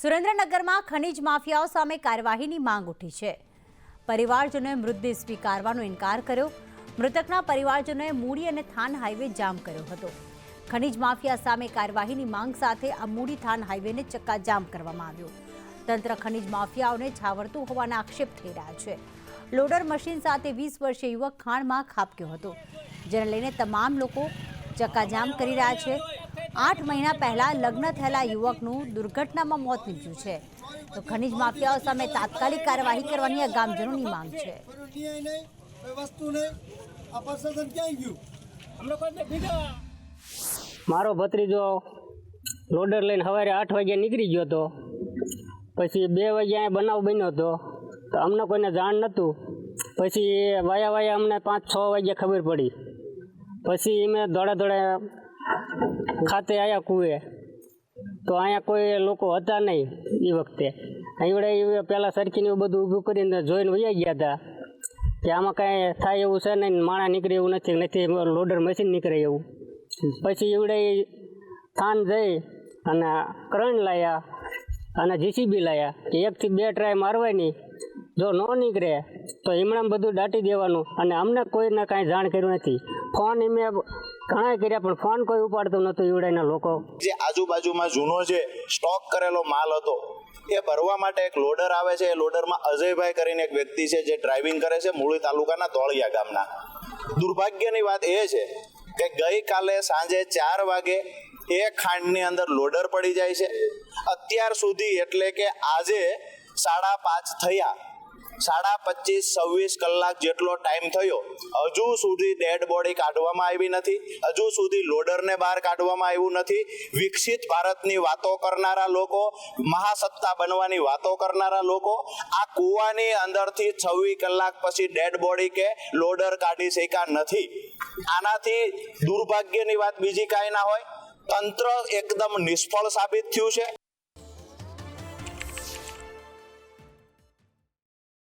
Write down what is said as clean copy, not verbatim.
સુરેન્દ્રનગરમાં ખનીજ માફિયાઓ સામે કાર્યવાહીની માંગ ઉઠી છે। પરિવારજનોએ મૃતદેહ સ્વીકારવાનો ઇનકાર કર્યો। મૃતકના પરિવારજનોએ મૂડી અને થાન હાઈવે જામ કર્યો હતો। ખનીજ માફિયા સામે કાર્યવાહીની માંગ સાથે આ મૂડી થાન હાઈવેને ચક્કાજામ કરવામાં આવ્યો। તંત્ર ખનીજ માફિયાઓને છાવરતું હોવાના આક્ષેપ થઈ રહ્યા છે। લોડર મશીન સાથે 20 વર્ષીય યુવક ખાણમાં ખાબક્યો હતો, જેને લઈને તમામ લોકો ચક્કાજામ કરી રહ્યા છે। 8 મહિના પહેલા લગ્ન થયેલા યુવકનું દુર્ઘટનામાં મોત નીપજ્યું છે, તો ખનીજ માફિયાઓ સામે તાત્કાલિક કાર્યવાહી કરવાની આ ગામજનોની માંગ છે। મારો ભત્રીજો લોડર લઈને સવારે 8 વાગે નીકળી ગયો હતો, પછી 2 વાગે અહીંયા બનાવ બન્યો હતો, તો અમને કોઈને જાણ નહોતું। પછી વાયા અમને 5-6 વાગે ખબર પડી। પછી અમે દોડા ખાતે આવ્યા કુએ, તો અહીંયા કોઈ લોકો હતા નહીં એ વખતે। અહીં પહેલાં સરખીને એવું બધું ઊભું કરીને જોઈને વયા ગયા હતા કે આમાં કાંઈ થાય એવું છે નહીં, માણા નીકળે એવું નથી લોડર મશીન નીકળે એવું। પછી એવડે થાન જઈ અને ક્રેન લાવ્યા અને જીસીબી લાવ્યા કે 1 થી 2 ટ્રાય મારવાની, જો ન નીકળે તો એમણે બધું દાટી દેવાનું। અને અમને કોઈને કાંઈ જાણ કર્યું નથી। ફોન એમે ઘણા કર્યા પણ ફોન કોઈ ઉપાડતું નહોતું એવડાના લોકો। જે આજુબાજુમાં જૂનો જે સ્ટોક કરેલો માલ હતો એ ભરવા માટે એક લોડર આવે છે। એ લોડરમાં અજયભાઈ કરીને એક વ્યક્તિ છે જે ડ્રાઇવિંગ કરે છે, મૂળી તાલુકાના ધોળિયા ગામના। દુર્ભાગ્યની વાત એ છે કે ગઈકાલે સાંજે 4 વાગે એ ખાંડની અંદર લોડર પડી જાય છે। અત્યાર સુધી એટલે કે આજે 5:30 થયા, 25-26 કલાક જેટલો ટાઈમ થયો, હજુ સુધી ડેડ બોડી કાઢવામાં આવી નથી, હજુ સુધી લોડરને બહાર કાઢવામાં આવ્યું નથી। વિકસિત ભારતની વાતો કરનારા લોકો, મહાસત્તા બનવાની વાતો કરનારા લોકો આ કૂવાની અંદરથી 26 કલાક પછી ડેડ બોડી કે લોડર કાઢી શક્યા નથી। આનાથી દુર્ભાગ્યની વાત બીજી કાંઈ ના હોય, તંત્ર એકદમ નિષ્ફળ સાબિત થયું છે।